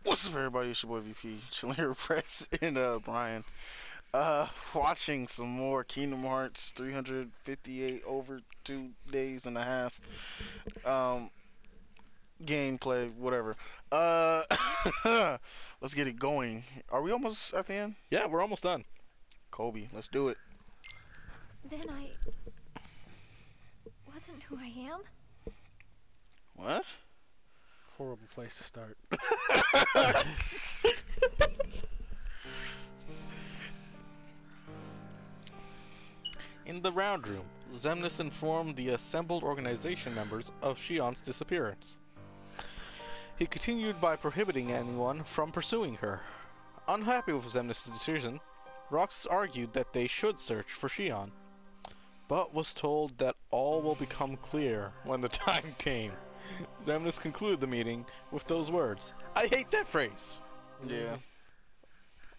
What's up, everybody? It's your boy VP, chilling here with Press and Brian. Watching some more Kingdom Hearts 358 over 2 days and a half. Um, Gameplay, whatever. Let's get it going. Are we almost at the end? Yeah, we're almost done. Kobe, let's do it. Then I wasn't who I am? What? Horrible place to start. In the round room, Xemnas informed the assembled organization members of Shionne's disappearance. He continued by prohibiting anyone from pursuing her. Unhappy with Xemnas' decision, Roxas argued that they should search for Shionne, but was told that all will become clear when the time came. Xemnas concluded the meeting with those words. I hate that phrase. Yeah.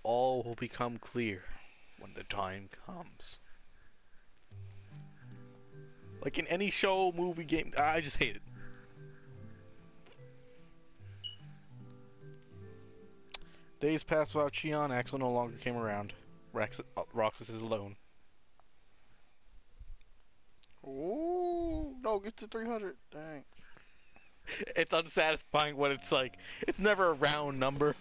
All will become clear when the time comes. Like in any show, movie, game, I just hate it. Days passed without Shionne. Axel no longer came around. Roxas is alone. Ooh, no, get to 300. Dang. It's unsatisfying when it's like, it's never a round number.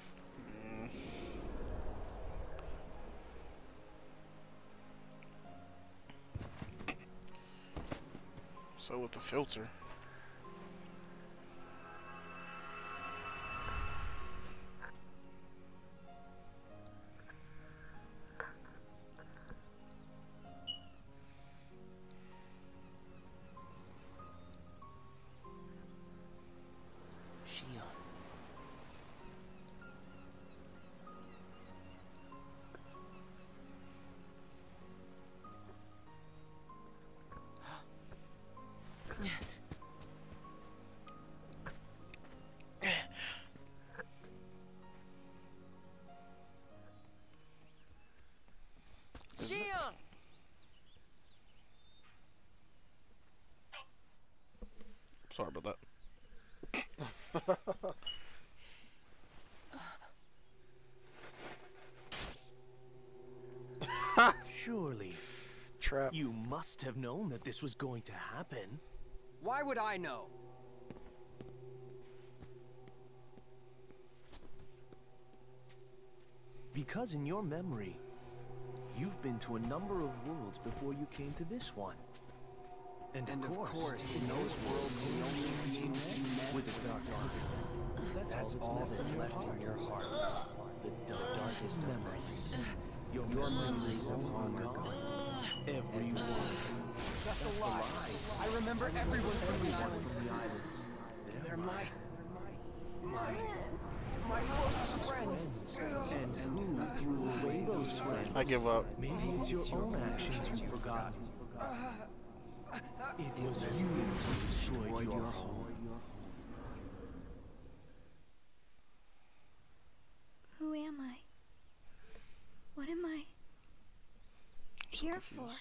So with the filter. Shionne. Shionne! Sorry about that. Surely, Trap. you must have known that this was going to happen. Why would I know? Because in your memory, you've been to a number of worlds before you came to this one. And of course, in those worlds, the only beings you met with the Dark Ark. That's all that's left in your heart. The darkest memories. Your memories of long gone. Everyone. That's a lie. I remember everyone from the islands. They're my closest friends. And who threw away those friends? I give up. Maybe it's your own actions you've forgotten. It was you who destroyed your home. Who am I? What am I here for?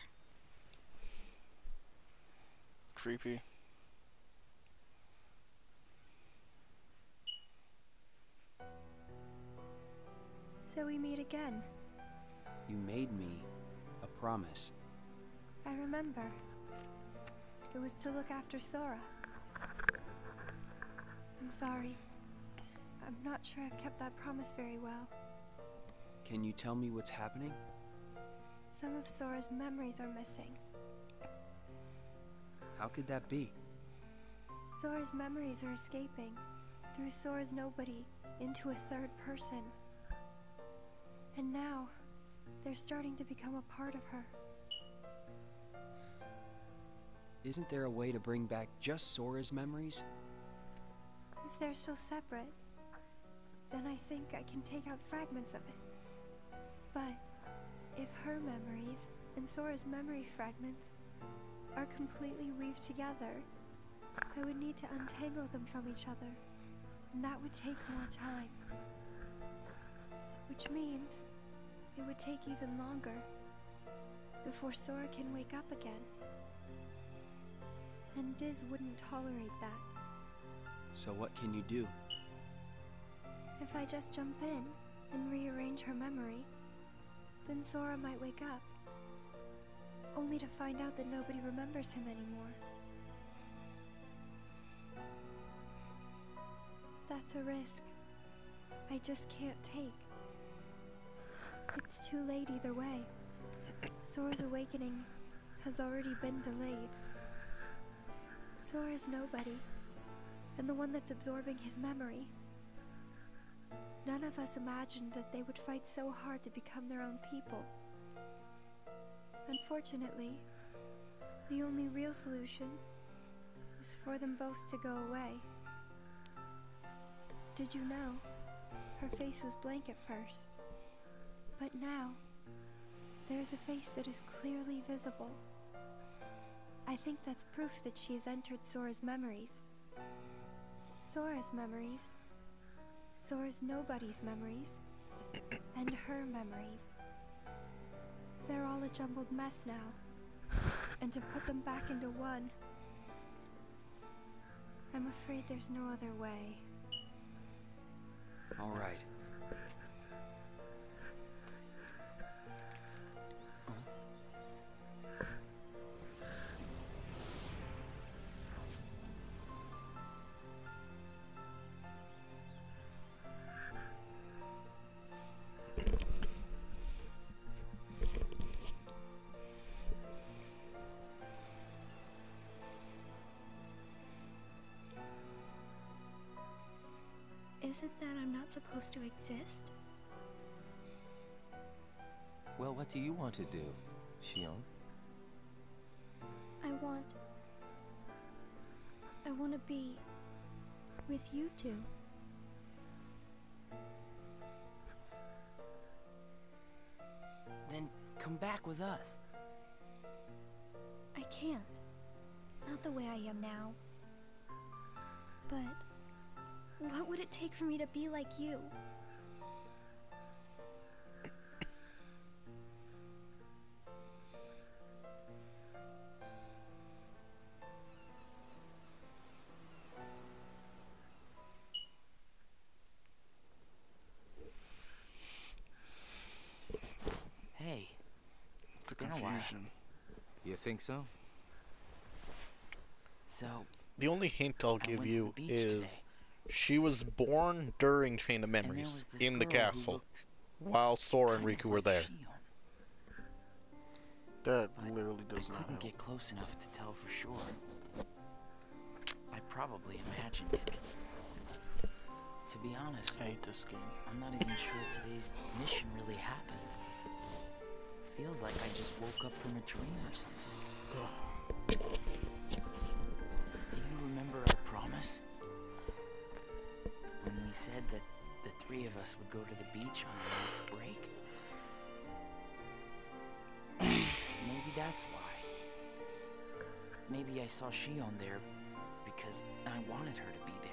Creepy. So we meet again. You made me a promise. I remember. It was to look after Sora. I'm sorry. I'm not sure I've kept that promise very well. Can you tell me what's happening? Some of Sora's memories are missing. How could that be? Sora's memories are escaping through Sora's nobody into a third person. And now, they're starting to become a part of her. Isn't there a way to bring back just Sora's memories? If they're still separate, then I think I can take out fragments of it. But if her memories and Sora's memory fragments are completely weaved together, I would need to untangle them from each other, and that would take more time. Which means it would take even longer before Sora can wake up again. And Diz wouldn't tolerate that. So what can you do? If I just jump in and rearrange her memory, then Sora might wake up, only to find out that nobody remembers him anymore. That's a risk I just can't take. It's too late either way. Sora's awakening has already been delayed. Sora's nobody, and the one that's absorbing his memory. None of us imagined that they would fight so hard to become their own people. Unfortunately, the only real solution is for them both to go away. Did you know? Her face was blank at first, but now, there's a face that is clearly visible. I think that's proof that she has entered Sora's memories. Sora's memories. Sora's nobody's memories. And her memories. They're all a jumbled mess now. And to put them back into one, I'm afraid there's no other way. All right. Is it that I'm not supposed to exist? Well, what do you want to do, Xion? I want to be with you two. Then come back with us. I can't. Not the way I am now. But what would it take for me to be like you? Hey, It's a been a while. confusion. You think so? So, The only hint I'll I give went to you the beach is today, she was born during Chain of and there Memories was this in the girl who castle looked while Sora and kind of Riku were like there. Xion. That But literally does I not couldn't help. get close enough to tell for sure. I probably imagined it. To be honest, I hate this game. I'm not even sure today's mission really happened. Feels like I just woke up from a dream or something. Do you remember our promise? When we said that the three of us would go to the beach on our next break? Maybe that's why. Maybe I saw Xion there because I wanted her to be there.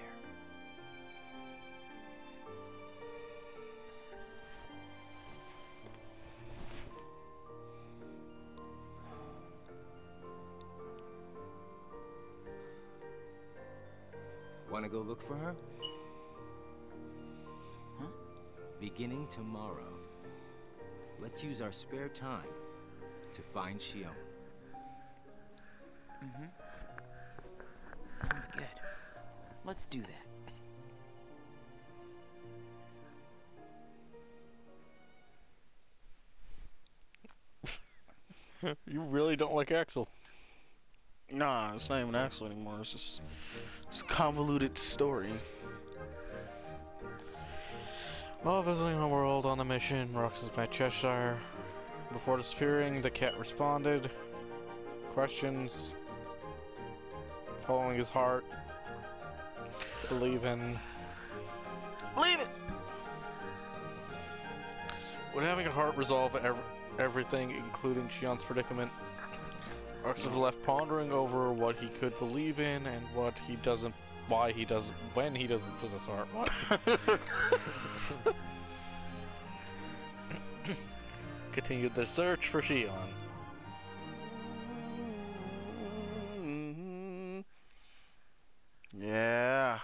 Want to go look for her? Huh? Beginning tomorrow. Let's use our spare time to find Xion. Mm-hmm. Sounds good. Let's do that. You really don't like Axel. Nah, it's not even Axel anymore. It's just it's a convoluted story. While visiting the world on a mission, Roxas met Cheshire. Before disappearing, the cat responded. Questions. Following his heart. Believe in. Believe it. Would having a heart resolve everything, including Xion's predicament? Roxas was left pondering over what he could believe in and what he doesn't, why he doesn't, when he doesn't possess a heart. What? Continued their search for Xion. Yeah.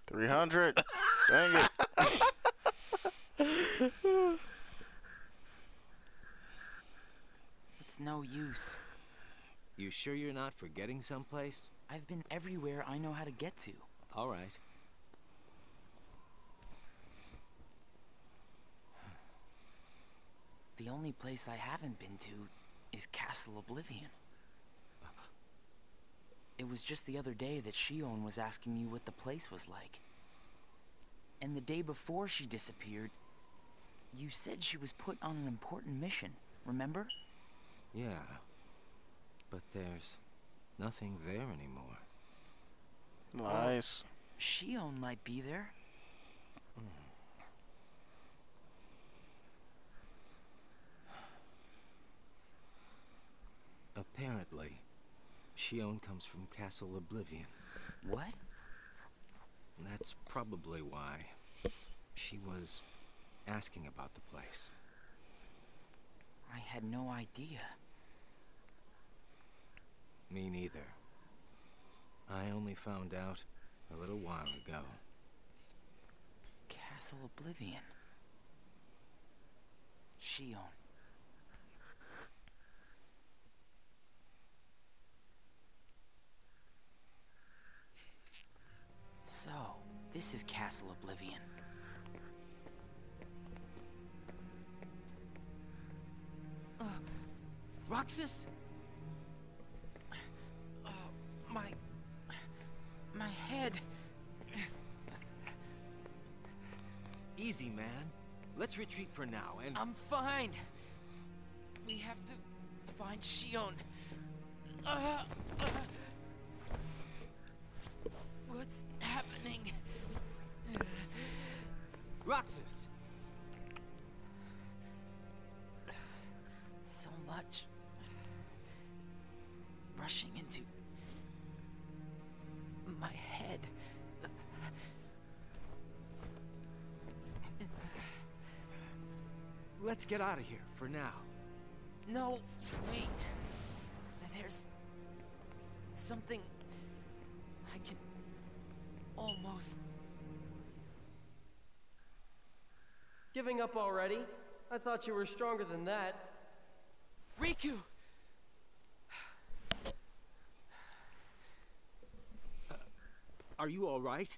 300. Dang it. It's no use. You sure you're not forgetting someplace? I've been everywhere I know how to get to. All right. The only place I haven't been to is Castle Oblivion. It was just the other day that Shion was asking you what the place was like. And the day before she disappeared, you said she was put on an important mission, remember? Yeah. But there's nothing there anymore. Nice. Shion might be there. Apparently, Shion comes from Castle Oblivion. What? That's probably why she was asking about the place. I had no idea. Me neither. I only found out a little while ago. Castle Oblivion. Shion. So, this is Castle Oblivion. Roxas? My head. Easy, man. Let's retreat for now, and... I'm fine. We have to find Shion. What's happening? Roxas! So much rushing into my head. Let's get out of here for now. No, wait. There's something I can almost... Giving up already? I thought you were stronger than that. Riku! Are you all right?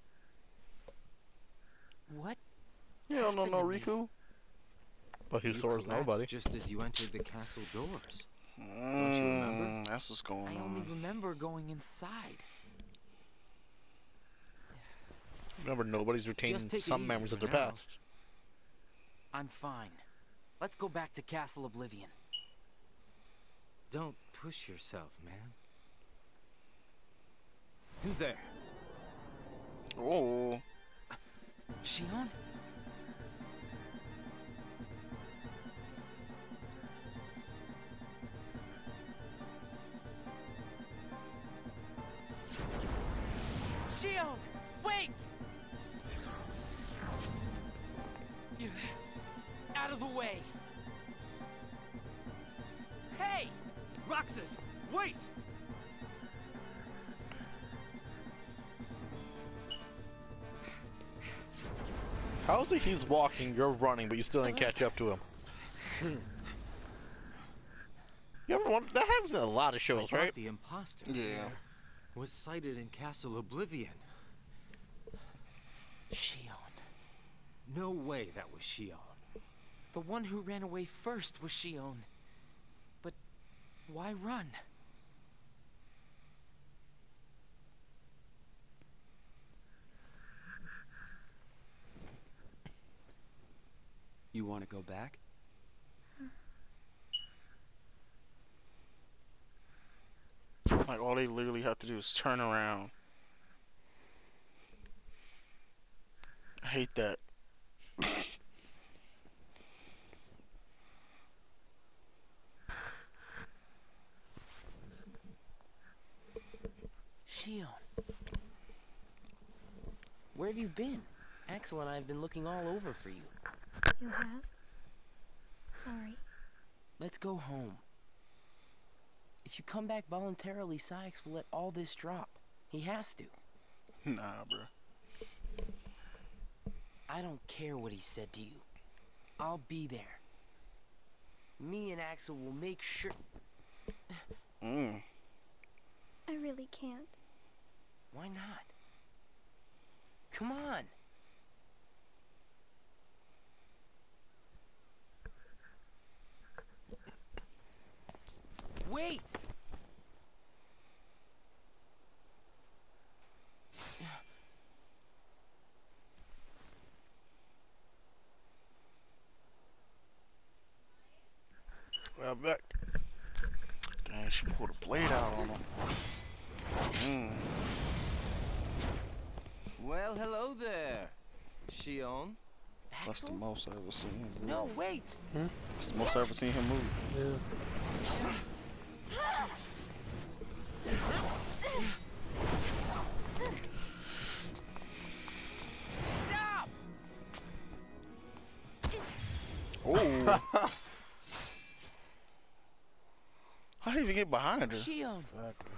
What? You don't know no Riku? But he You soars collapsed nobody. just as you entered the castle doors. Don't you remember? That's what's going I on. only remember going inside. Remember, nobody's retaining Just take it some easy memories for of their now. past. I'm fine. Let's go back to Castle Oblivion. Don't push yourself, man. Who's there? Oh. Shion? Shion! Wait! Out of the way! Hey! Roxas! Wait! How is it he's walking, you're running, but you still didn't catch up to him? You ever wonder? That happens in a lot of I shows, thought right? the imposter Yeah. was sighted in Castle Oblivion. Shion. No way that was Shion. The one who ran away first was Shion. But why run? You want to go back? Like, all they literally have to do is turn around. I hate that. Shion. Where have you been? Axel and I have been looking all over for you. You have? Sorry. Let's go home. If you come back voluntarily, Sykes will let all this drop. He has to. Nah, bro. I don't care what he said to you. I'll be there. Me and Axel will make sure... Mm. I really can't. Why not? Come on. Wait! Well, back. Dang, she pulled a blade out on him. Mm. Well, hello there, Shion. That's the Axel? most I've ever seen him move. No, wait! That's the most I've ever seen him move. Stop! Oh! How did he even get behind her? Shion! Exactly.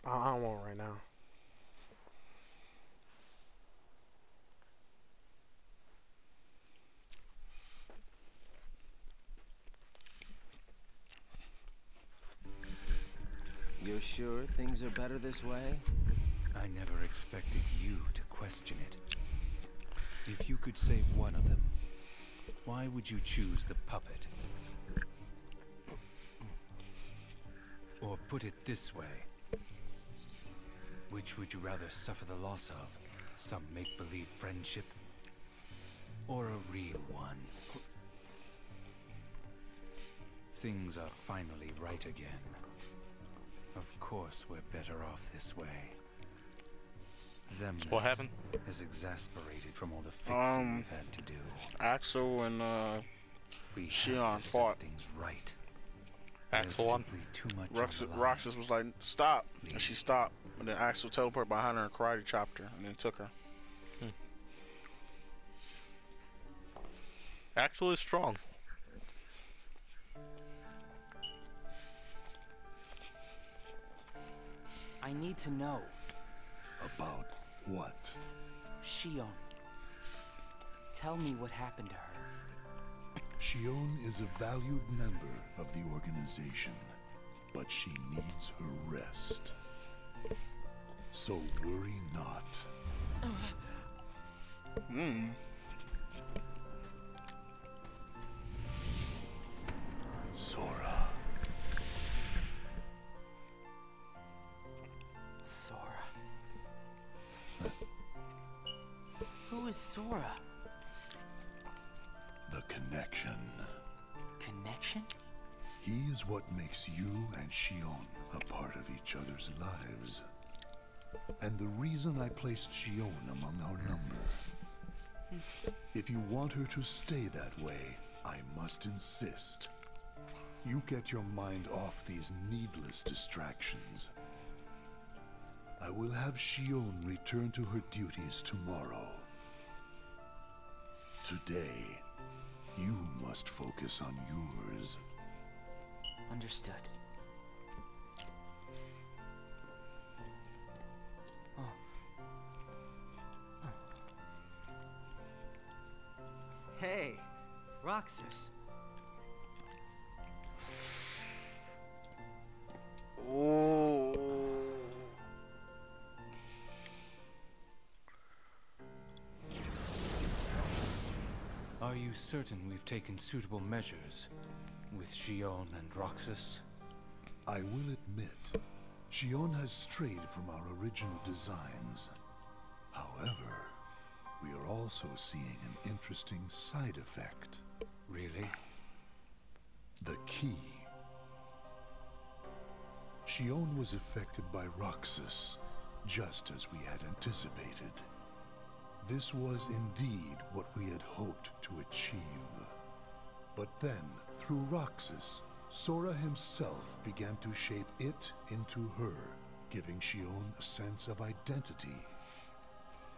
I don't want it right now. You're sure things are better this way? I never expected you to question it. If you could save one of them, why would you choose the puppet? Or put it this way, which would you rather suffer the loss of? Some make-believe friendship? Or a real one? Things are finally right again. Of course we're better off this way. Xemnas What happened? is exasperated from all the fixing we've had to do. Axel and We Shion have to fought. set things right. Axel won. There's simply too much on the line. Roxas was like, stop. And she stopped. And then Axel teleported behind her and karate chopped her. And then took her. Axel is strong. I need to know. About what? Shion. Tell me what happened to her. Shion is a valued member of the organization, but she needs her rest. So worry not. Hmm. Sora. Sora. Who is Sora? The connection. Connection? He is what makes you and Shion a part of each other's lives. And the reason I placed Shion among our number. If you want her to stay that way, I must insist. You get your mind off these needless distractions. I will have Shion return to her duties tomorrow. Today, you must focus on yours. Understood. Hey, Roxas. Oh. Are you certain we've taken suitable measures with Shion and Roxas? I will admit, Shion has strayed from our original designs. However, we are also seeing an interesting side effect. Really? The key. Shion was affected by Roxas, just as we had anticipated. This was indeed what we had hoped to achieve. But then, through Roxas, Sora himself began to shape it into her, giving Shion a sense of identity.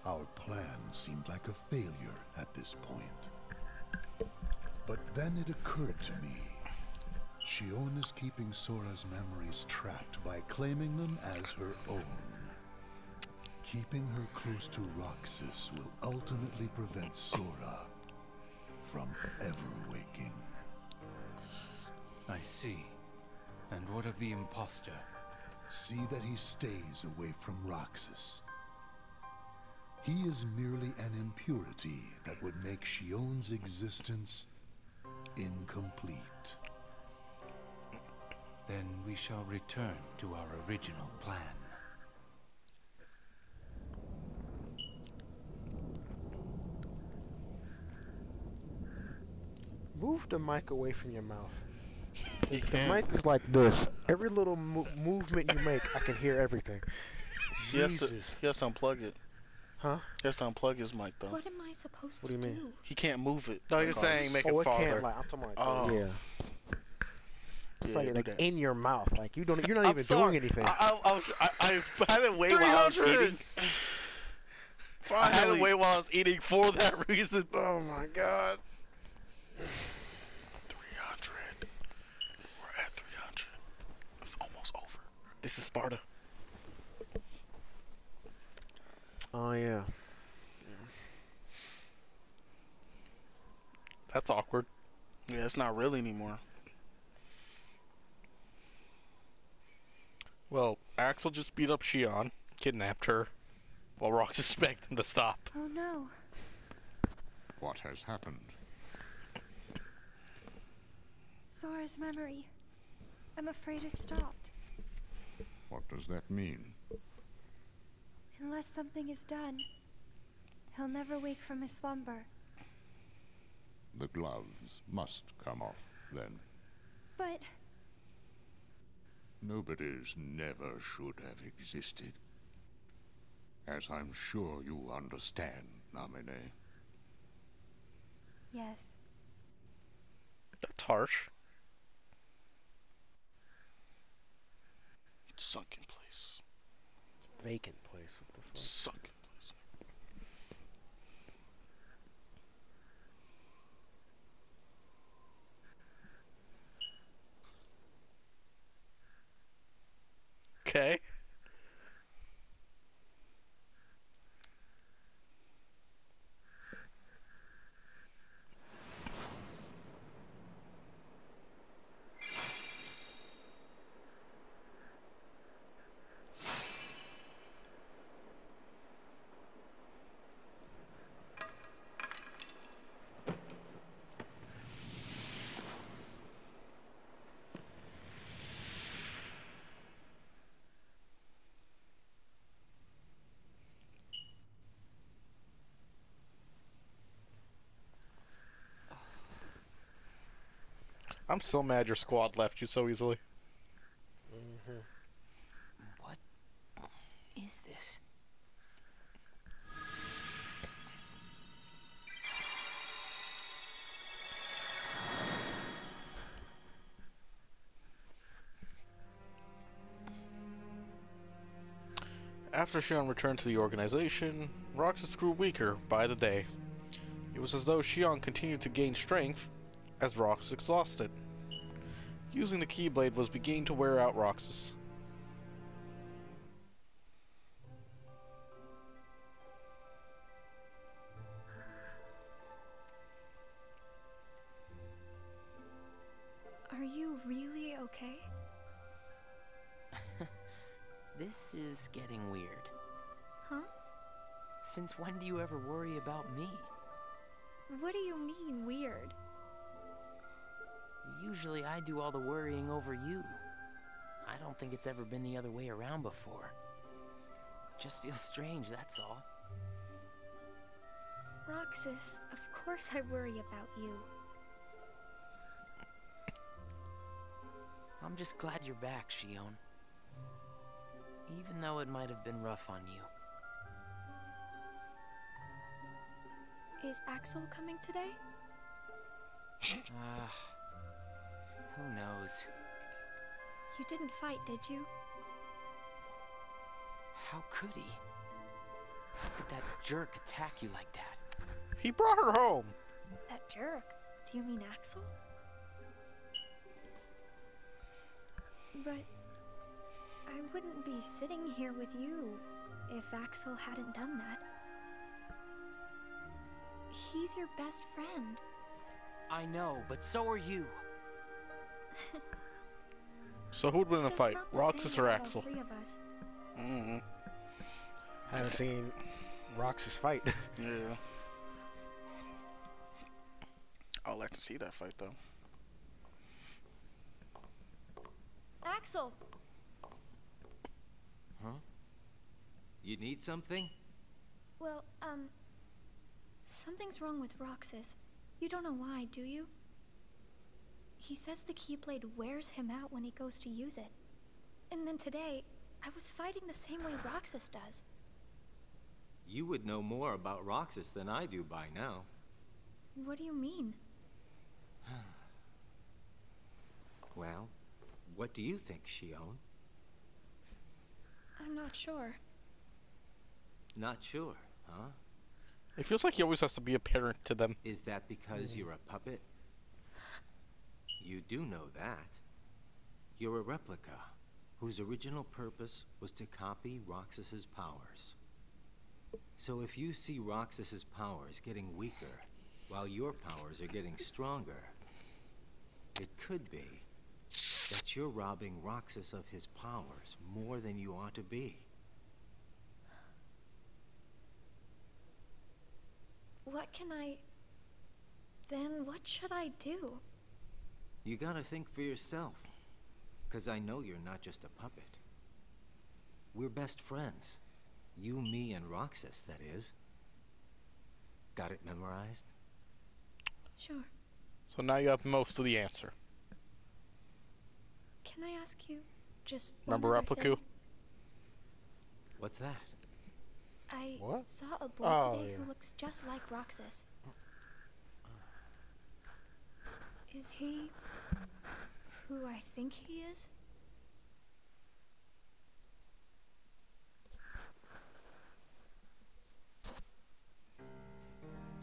Our plan seemed like a failure at this point. But then it occurred to me, Shion is keeping Sora's memories trapped by claiming them as her own. Keeping her close to Roxas will ultimately prevent Sora from ever waking. I see. And what of the imposter? See that he stays away from Roxas. He is merely an impurity that would make Shion's existence incomplete. Then we shall return to our original plan. Move the mic away from your mouth. You The can't. mic is like this. Every little movement you make, I can hear everything. He has to Jesus. unplug it. Huh? He has to unplug his mic though. What am I supposed What to do you mean? He can't move it. No, he's Because- saying make Oh, it it can't. farther. Like, I'm talking like Oh. yeah. It's Yeah, do like that. in your mouth. Like you're not I'm even sorry. doing anything. I had to wait while I was 300. eating. I had to Finally. wait while I was eating for that reason. Oh my god. 300. We're at 300. It's almost over. This is Sparta. Oh yeah. That's awkward. Yeah, it's not real anymore. Well, Axel just beat up Shion, kidnapped her, while Roxas begged him to stop. Oh no. What has happened? Sora's memory. I'm afraid it stopped. What does that mean? Unless something is done, he'll never wake from his slumber. The gloves must come off, then. But Nobody's never should have existed. As I'm sure you understand, Namine. yes, That's harsh. Sunken place. Vacant place. What the fuck? Sunken place. Okay. I'm so mad your squad left you so easily. What is this? After Shion returned to the organization, Roxas grew weaker by the day. It was as though Shion continued to gain strength as Roxas exhausted. Using the Keyblade was beginning to wear out Roxas. Are you really okay? This is getting weird. Huh? Since when do you ever worry about me? What do you mean, weird? Usually I do all the worrying over you. I don't think it's ever been the other way around before. Just feels strange, that's all. Roxas, of course I worry about you. I'm just glad you're back, Shion. Even though it might have been rough on you. Is Axel coming today? Who knows? You didn't fight, did you? How could he? How could that jerk attack you like that? He brought her home. That jerk? Do you mean Axel? But I wouldn't be sitting here with you if Axel hadn't done that. He's your best friend. I know, but so are you. So who'd win in a fight, Roxas or Axel? Three of us. Mm-hmm. I haven't seen Roxas fight. Yeah. I'd like to see that fight, though. Axel! Huh? You need something? Well, something's wrong with Roxas. You don't know why, do you? He says the Keyblade wears him out when he goes to use it. And then today, I was fighting the same way Roxas does. You would know more about Roxas than I do by now. What do you mean? Well, what do you think, Xion? I'm not sure. Not sure, huh? It feels like he always has to be a parent to them. Is that because you're a puppet? You do know that. You're a replica, whose original purpose was to copy Roxas's powers. So if you see Roxas's powers getting weaker, while your powers are getting stronger, it could be that you're robbing Roxas of his powers more than you ought to be. Then what should I do? You gotta think for yourself. 'Cause I know you're not just a puppet. We're best friends. You, me, and Roxas, that is. Got it memorized? Sure. So now you have most of the answer. Can I ask you just Remember one other Repliku? thing? What's that? I What? saw a boy today who looks just like Roxas. Is he who I think he is?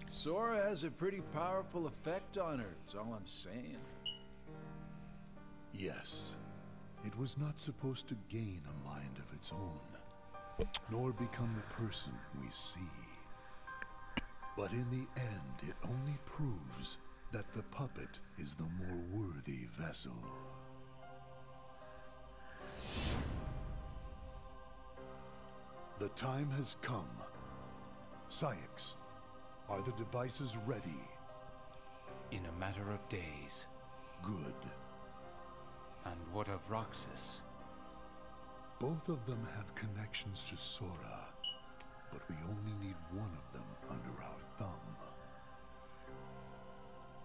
Sora has a pretty powerful effect on her, is all I'm saying. Yes, it was not supposed to gain a mind of its own, nor become the person we see. But in the end, it only proves that the puppet is the more worthy vessel. The time has come. Saïx, are the devices ready? In a matter of days. Good. And what of Roxas? Both of them have connections to Sora, but we only need one of them under our thumb.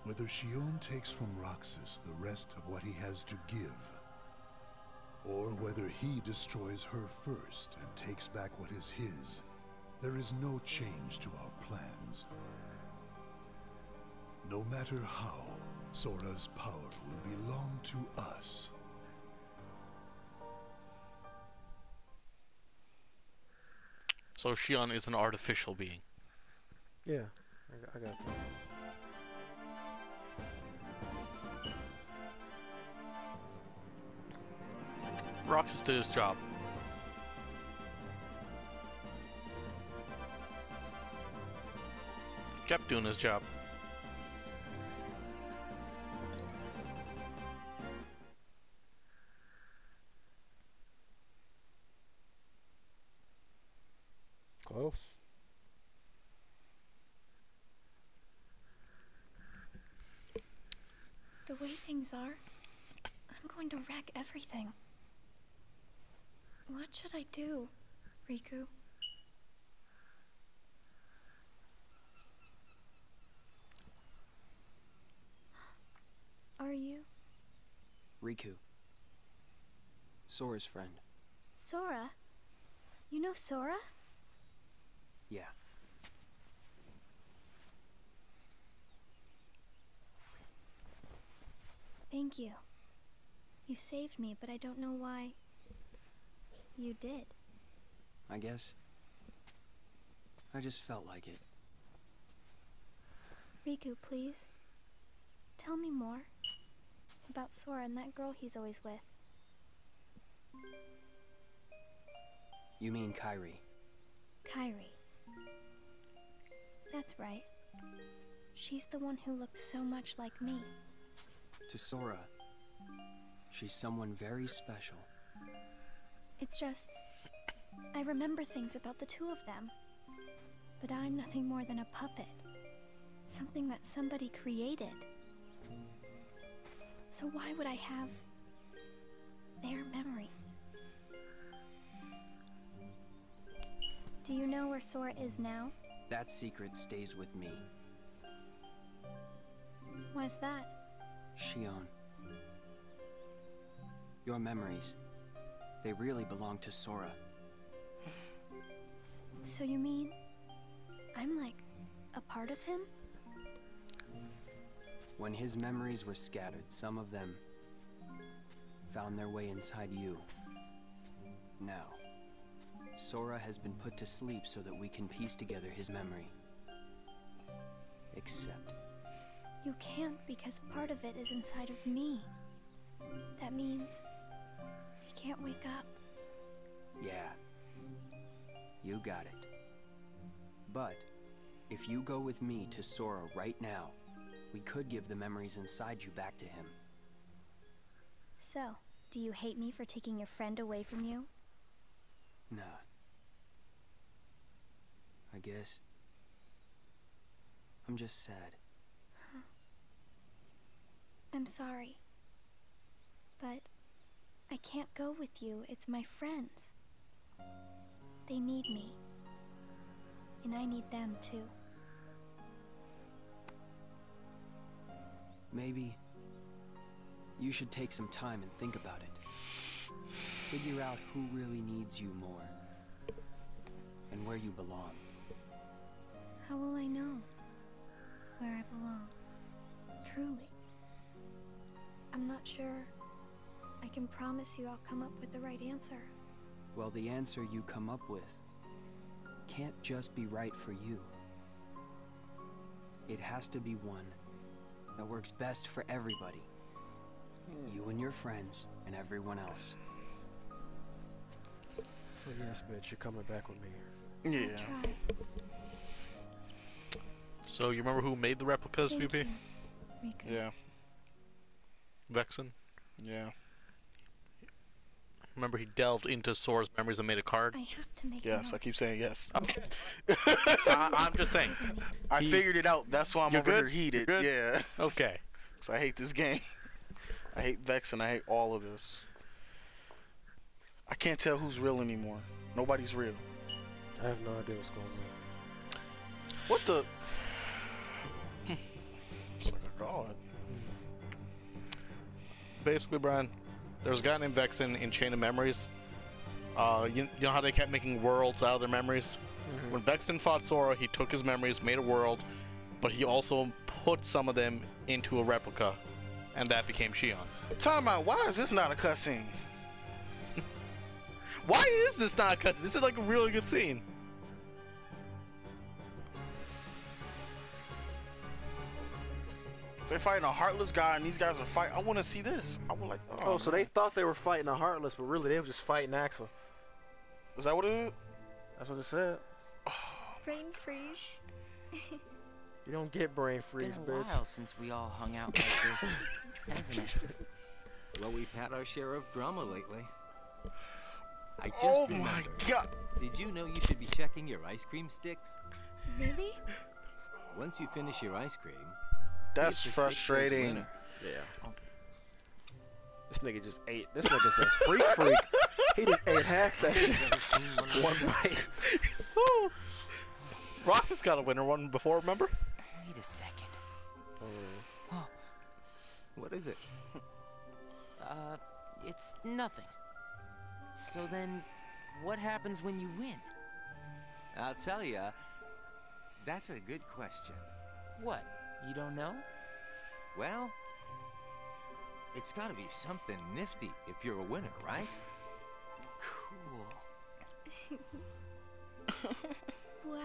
Whether Xion takes from Roxas the rest of what he has to give, or whether he destroys her first and takes back what is his, there is no change to our plans. No matter how, Sora's power will belong to us. So Xion is an artificial being. Yeah, I got that. Roxas did his job. Kept doing his job. Close. The way things are, I'm going to wreck everything. What should I do, Riku? Are you? Riku. Sora's friend. Sora? You know Sora? Yeah. Thank you. You saved me, but I don't know why you did. I guess. I just felt like it. Riku, please. Tell me more about Sora and that girl he's always with. You mean Kairi? Kairi. That's right. She's the one who looks so much like me. To Sora, she's someone very special. It's just, I remember things about the two of them. But I'm nothing more than a puppet. Something that somebody created. So why would I have their memories? Do you know where Sora is now? That secret stays with me. Why's that? Xion. Your memories, they really belong to Sora. So you mean I'm like a part of him? When his memories were scattered, some of them found their way inside you. Now, Sora has been put to sleep so that we can piece together his memory. Except... You can't, because part of it is inside of me. That means he can't wake up. Yeah. You got it. But if you go with me to Sora right now, we could give the memories inside you back to him. So, do you hate me for taking your friend away from you? Nah. I guess I'm just sad. I'm sorry. But I can't go with you. It's my friends. They need me. And I need them too. Maybe you should take some time and think about it. Figure out who really needs you more. And where you belong. How will I know where I belong? Truly. I'm not sure I can promise you I'll come up with the right answer. Well, the answer you come up with can't just be right for you. It has to be one that works best for everybody. You and your friends and everyone else. So yes, bitch, you're coming back with me. Yeah. So you remember who made the replicas, Thank VP? you, Riku. Yeah. Vexen? Yeah. Remember he delved into Sora's memories and made a card? I have to make Yes, notes. I keep saying yes. Okay. I'm just saying. I figured it out. That's why I'm You're over good? here heated. You're good? Yeah. Okay. So I hate this game. I hate Vex and I hate all of this. I can't tell who's real anymore. Nobody's real. I have no idea what's going on. What the? It's like a god. Basically, Brian, there was a guy named Vexen in Chain of Memories. You know how they kept making worlds out of their memories? Mm-hmm. When Vexen fought Sora, he took his memories, made a world, but he also put some of them into a replica, and that became Xion. Time out. Why is this not a cutscene? Why is this not a cutscene? This is like a really good scene. They're fighting a heartless guy, and these guys are fighting. I want to see this. I was like, Oh, so they thought they were fighting a Heartless, but really they were just fighting Axel. Is that what it is? That's what it said. Brain freeze. You don't get brain freeze, It's been a bitch. while since we all hung out like this, hasn't it? Well, we've had our share of drama lately. I just Oh my remembered. god. Did you know you should be checking your ice cream sticks? Really? Once you finish your ice cream, That's see if the stick says frustrating. winner. Yeah. This nigga just ate. This nigga's a freak. He just ate half that shit. One bite. Woo! Roxas got a winner one before, remember? Wait a second. What is it? It's nothing. So then, what happens when you win? I'll tell ya. That's a good question. What? You don't know? Well, it's gotta be something nifty if you're a winner, right? Cool. Wow.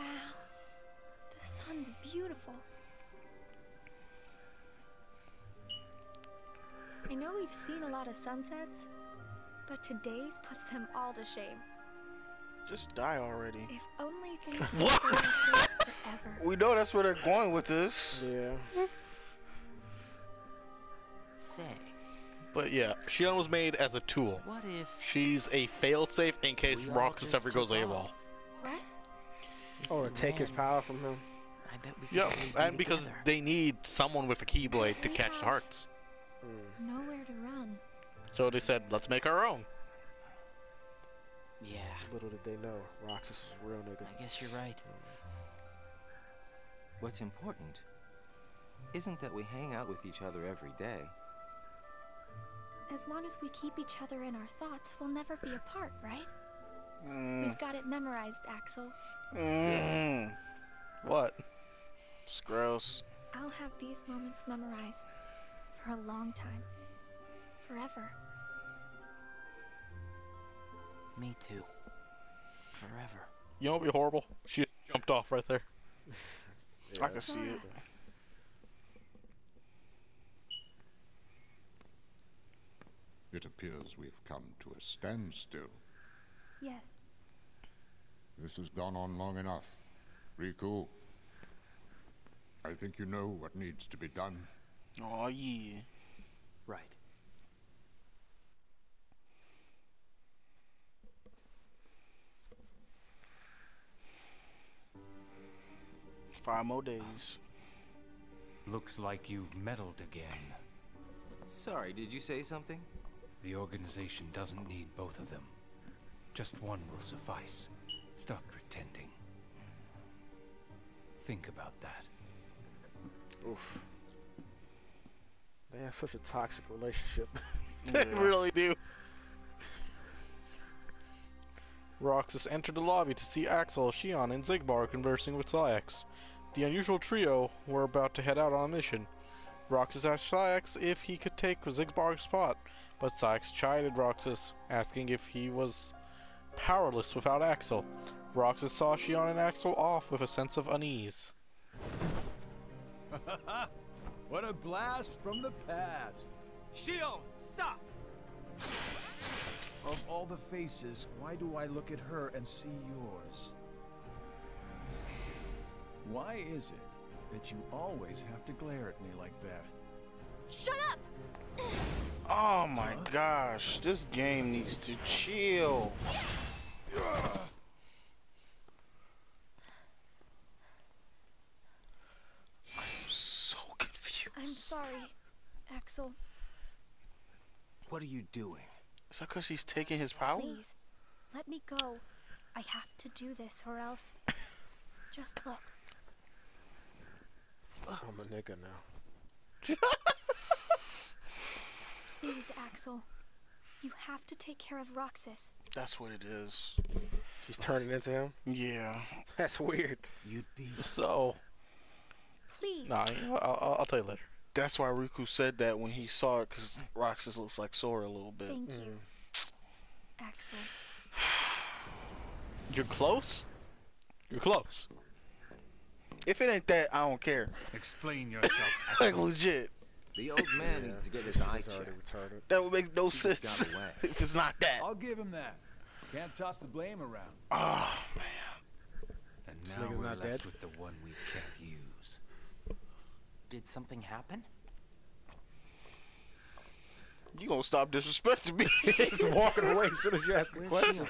The sun's beautiful. I know we've seen a lot of sunsets, but today's puts them all to shame. Just die already. If only things could stay like this forever. We know that's where they're going with this. Yeah. Say, But yeah, Shion was made as a tool. what if She's a failsafe in case we all Roxas just ever goes took AWOL. off? What? If Oh, we to take his ran, power from him. I bet we could Yeah, always be and because together. they need someone with a Keyblade to They catch the have- hearts. Nowhere to run. So they said, let's make our own. Yeah, Little did they know, Roxas is a real nigga. I guess you're right. What's important isn't that we hang out with each other every day. As long as we keep each other in our thoughts, we'll never be apart, right? Mm. We've got it memorized, Axel. What? It's gross. I'll have these moments memorized for a long time. Forever. Me too. Forever. You know what'd be horrible? She just jumped off right there. I can see it. It appears we've come to a standstill. Yes. This has gone on long enough. Riku, I think you know what needs to be done. Oh yeah. Right. Five more days. Looks like you've meddled again. Sorry, did you say something? The organization doesn't need both of them. Just one will suffice. Stop pretending. Think about that. Oof. They have such a toxic relationship. They really do. Roxas entered the lobby to see Axel, Shion, and Xigbar conversing with Saïx. The unusual trio were about to head out on a mission. Roxas asked Saïx if he could take Xigbar's spot, but Saïx chided Roxas, asking if he was powerless without Axel. Roxas saw Shion and Axel off with a sense of unease. What a blast from the past! Shion, stop! Of all the faces, why do I look at her and see yours? Why is it that you always have to glare at me like that? Shut up! Oh my gosh, this game needs to chill. I'm so confused. I'm sorry, Axel. What are you doing? Is that because he's taking his power? Please, let me go. I have to do this or else... Just look. I'm a nigga now. Please, Axel. You have to take care of Roxas. That's what it is. She's turning into him? Yeah. That's weird. You'd be... So... Please. Nah, I'll tell you later. That's why Riku said that when he saw it, because Roxas looks like Sora a little bit. Thank you, Axel. You're close? You're close. If it ain't that, I don't care. Explain yourself, Like Axel. legit. The old man needs to get his eye He's already checked. retarded. That would make no She just sense got away. if it's not that. I'll give him that. Can't toss the blame around. Oh man. And This now nigga's we're not left dead? with the one we can't use. Did something happen? You gonna stop disrespecting me? He's walking away as soon as you ask a Where's question. Shion?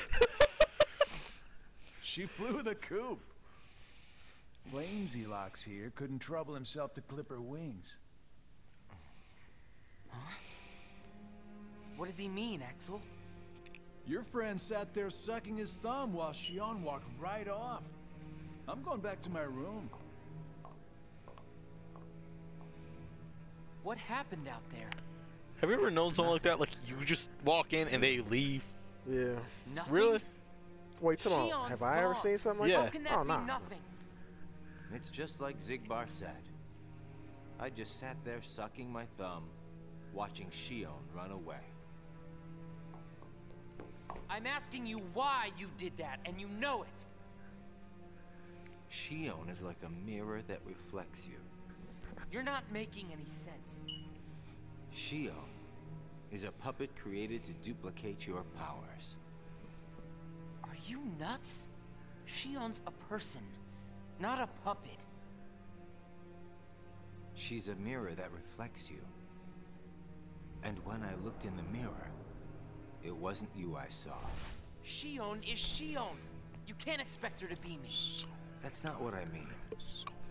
She flew the coop. Flamesy Locks here couldn't trouble himself to clip her wings. What does he mean, Axel? Your friend sat there sucking his thumb while Shion walked right off. I'm going back to my room. What happened out there? Have you ever known someone like that? Like, you just walk in and they leave? Yeah. Nothing? Really? Wait, come on. Shion's Have I ever gone. seen something like Yeah. How that? can that Oh, be nah. nothing? It's just like Xigbar said. I just sat there sucking my thumb, watching Shion run away. I'm asking you why you did that, and you know it. Shion is like a mirror that reflects you. You're not making any sense. Shion is a puppet created to duplicate your powers. Are you nuts? Shion's a person, not a puppet. She's a mirror that reflects you. And when I looked in the mirror, it wasn't you I saw. Shion is Shion. You can't expect her to be me. That's not what I mean.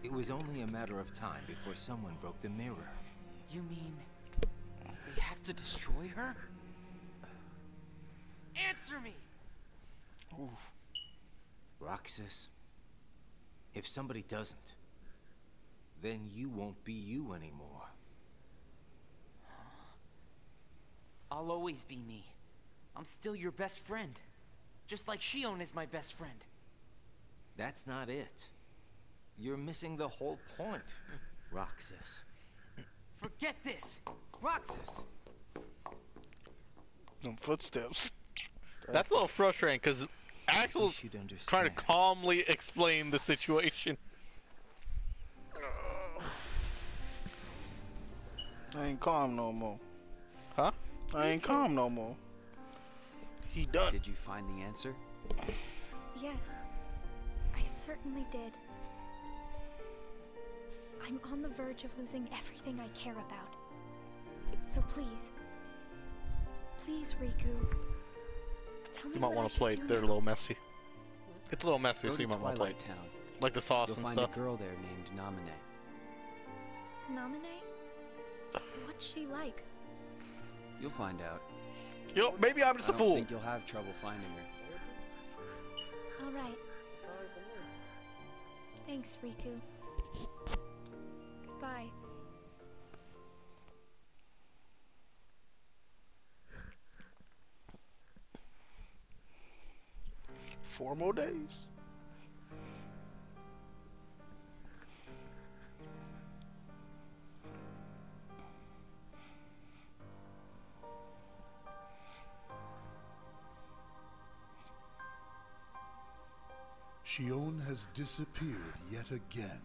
It was only a matter of time before someone broke the mirror. You mean they have to destroy her? Answer me! Roxas, if somebody doesn't, then you won't be you anymore. I'll always be me. I'm still your best friend. Just like Shion is my best friend. That's not it. You're missing the whole point, Roxas. Forget this! Roxas! Them footsteps. That's a little frustrating because Axel's trying to calmly explain the situation. I ain't calm no more. Huh? I ain't calm no more. He done. Did you find the answer? Yes, I certainly did. I'm on the verge of losing everything I care about. So please, Riku, tell me You might what want I to should play. do They're a now. little messy. It's a little messy, Go so you to might want to play. Twilight Town. Like the sauce You'll and find stuff. a girl there named Namine. Namine? What's she like? You'll find out. Yo, maybe I'm just a I fool. don't think you'll have trouble finding her. All right. Thanks, Riku. Goodbye. Four more days. Shion has disappeared yet again.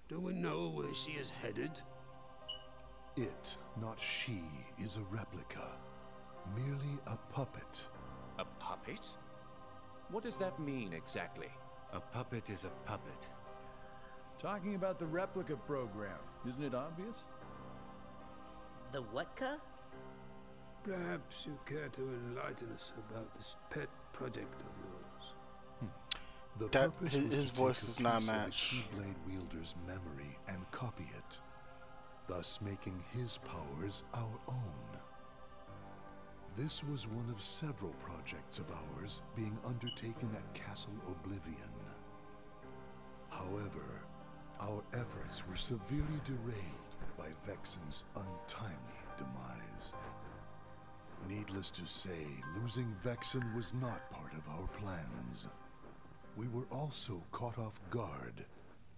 Do we know where she is headed? It, not she, is a replica. Merely a puppet. A puppet? What does that mean exactly? A puppet is a puppet. Talking about the replica program, isn't it obvious? The what-ka? Perhaps you care to enlighten us about this pet project of yours. The That- purpose his- was his to voice take a does not piece of the match. Keyblade wielder's memory and copy it, thus making his powers our own. This was one of several projects of ours being undertaken at Castle Oblivion. However, our efforts were severely derailed by Vexen's untimely demise. Needless to say, losing Vexen was not part of our plans. We were also caught off guard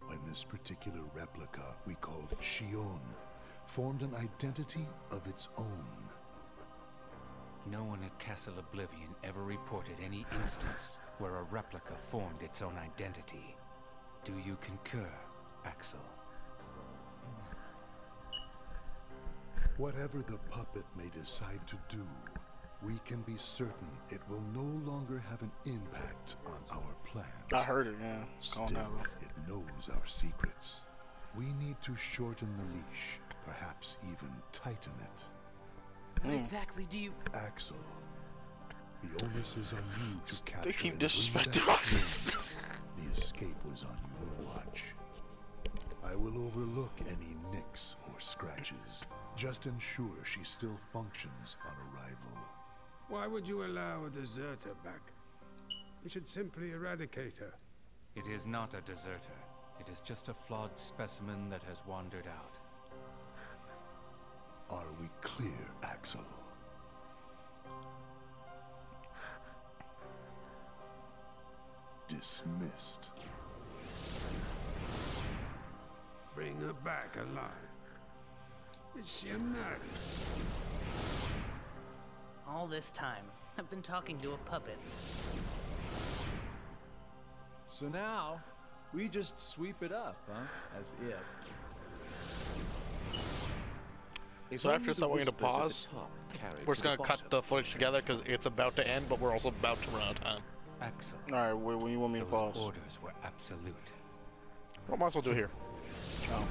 when this particular replica we called Shion formed an identity of its own. No one at Castle Oblivion ever reported any instance where a replica formed its own identity. Do you concur, Axel? Whatever the puppet may decide to do, we can be certain it will no longer have an impact on our plans. I heard it, yeah. Still, Going down. it knows our secrets. We need to shorten the leash, perhaps even tighten it. What exactly do you... Axel, the onus is on you to capture They keep and bring disrespecting back us. Shion. The escape was on your watch. I will overlook any nicks or scratches. Just ensure she still functions on arrival. Why would you allow a deserter back? We should simply eradicate her. It is not a deserter. It is just a flawed specimen that has wandered out. Are we clear, Axel? Dismissed. Bring her back alive. Is she a nurse? All this time, I've been talking to a puppet. So now, we just sweep it up, huh? As if. So after this, I want you to pause. We're just gonna cut the footage together because it's about to end, but we're also about to run out of time. Axel. All right, when you want me to pause? Those orders were absolute. What might as well do here? Oh.